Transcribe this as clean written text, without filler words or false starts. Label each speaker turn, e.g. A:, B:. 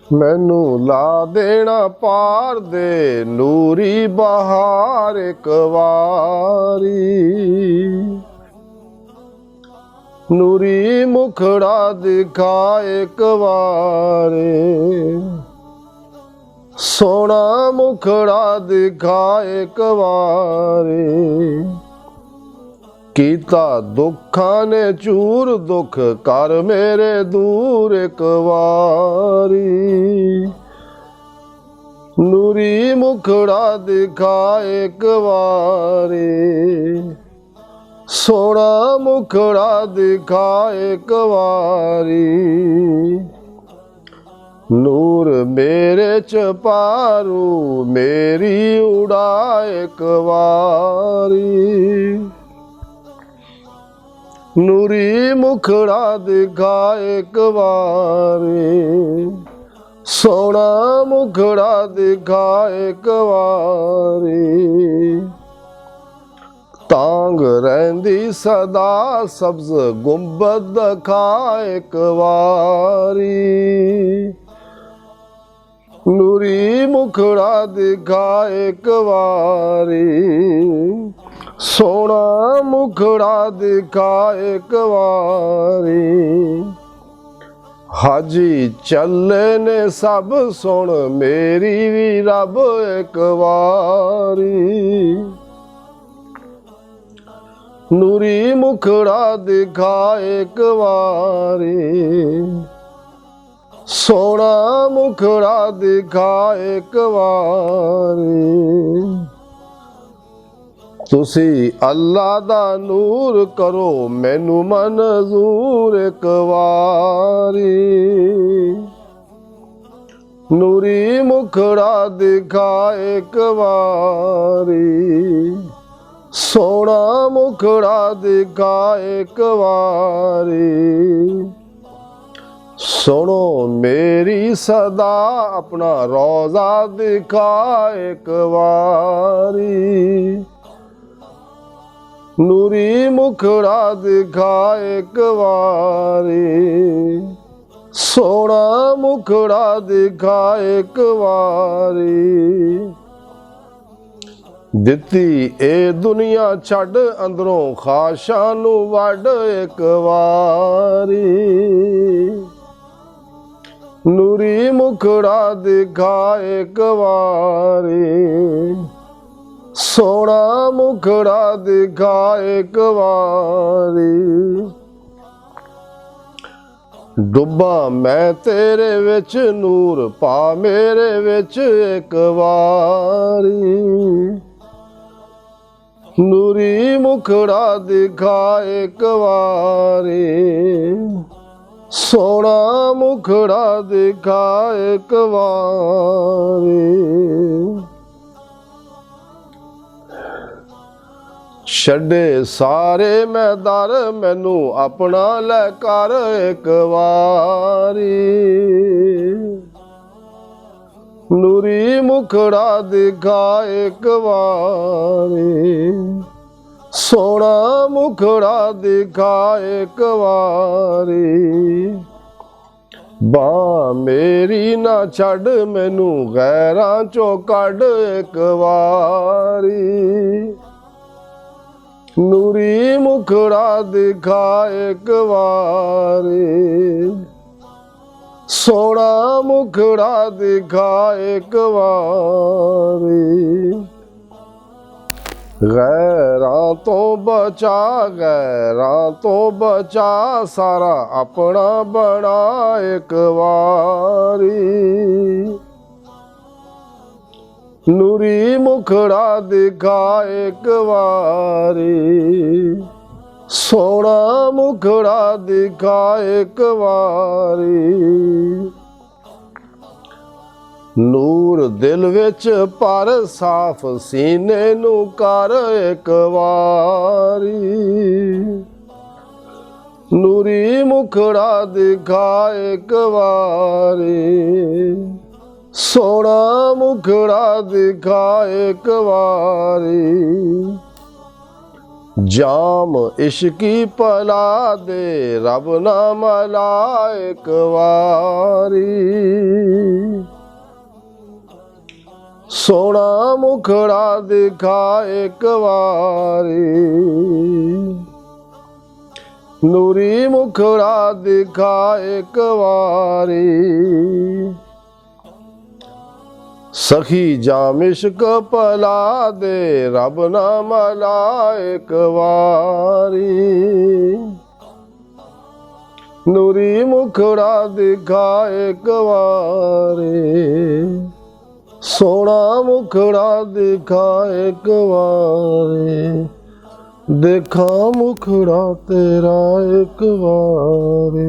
A: मैनू ला देना पार दे नूरी बहार एक वारी। नूरी मुखड़ा दिखा एक वारे, सोना मुखड़ा दिखा एक वारे। कीता दुखां ने चूर दुख कर मेरे दूर एक वारी। नूरी मुखड़ा दिखा एक वारी, सोना मुखड़ा दिखा एक वारी। नूर मेरे च पारू मेरी उड़ा एक वारी। नूरी मुखड़ा दिखा एक वारी, सोना मुखड़ा दिखा एक वारी। तांग रहंदी सदा सब्ज गुंबद खा एक वारी। नूरी मुखड़ा दिखा एक वारी, सोना मुखड़ा दिखा एक वारी। हाजी चले ने सब सुन मेरी भी रब एक वारी। नूरी मुखड़ा दिखा एक वारी, सोना मुखड़ा दिखा एक वारी। तुसी अल्लाह दा नूर करो मैनू मंजूर एक वारी। नूरी मुखड़ा दिखा एक वारी, सोना मुखड़ा दिखा एक वारी। सुनो मेरी सदा अपना रोजा दिखा एक वारी। नूरी मुखड़ा दिखा एक वारी, सोना मुखड़ा दिखा एक वारी। दिती ए दुनिया छड़ अंदरों खाशां नू वड एक वारी। नूरी मुखड़ा दिखा एक वारी, सोना मुखड़ा दिखा एक वारी। डुब्बा मैं तेरे विच नूर पा मेरे विच एक वारी। नूरी मुखड़ा दिखा एक वारी, सोना मुखड़ा दिखा एक वारी। छड्डे सारे मैं दर मैनू अपना लै कर एक वारी। नूरी मुखड़ा दिखा एक वारी, सोना मुखड़ा दिखा एक वारी। बां मेरी ना छड़ मैनू गैरां चों कढ एक वारी। नूरी मुखड़ा दिखा एक वारी, सोना मुखड़ा दिखा एक वारी। गैरां तो बचा गैरां तो बचा सारा अपना बना एक वारी। नूरी मुखड़ा दिखा एक वारी, सोना मुखड़ा दिखा एक वारी। नूर दिल विच पर साफ सीने नू कर एक वारी। नूरी मुखड़ा दिखा एक वारी, सोना मुखड़ा दिखा एक वारी। ਜਾਮ ਇਸ਼ਕੀ ਭਲਾ ਦੇ ਰੱਬ ਨਾ ਮਿਲਾ ਇੱਕ ਵਾਰੀ। ਸੋਹਣਾ ਮੁਖੜਾ ਦਿਖਾ ਇੱਕ ਵਾਰੀ, ਨੂਰੀ ਮੁਖੜਾ ਦਿਖਾ ਇੱਕ ਵਾਰੀ। ਸਖੀ ਜਾਮ ਇਸ਼ਕ ਭਲਾ ਦੇ ਰੱਬ ਨਾ ਮਿਲਾ ਇੱਕ ਵਾਰੀ। ਨੂਰੀ ਮੁਖੜਾ ਦਿਖਾ ਇੱਕ ਵਾਰੀ, ਸੋਹਣਾ ਮੁਖੜਾ ਦਿਖਾ ਇੱਕ ਵਾਰੀ। ਦੇਖਾਂ ਮੁਖੜਾ ਤੇਰਾ ਇੱਕ ਵਾਰੀ।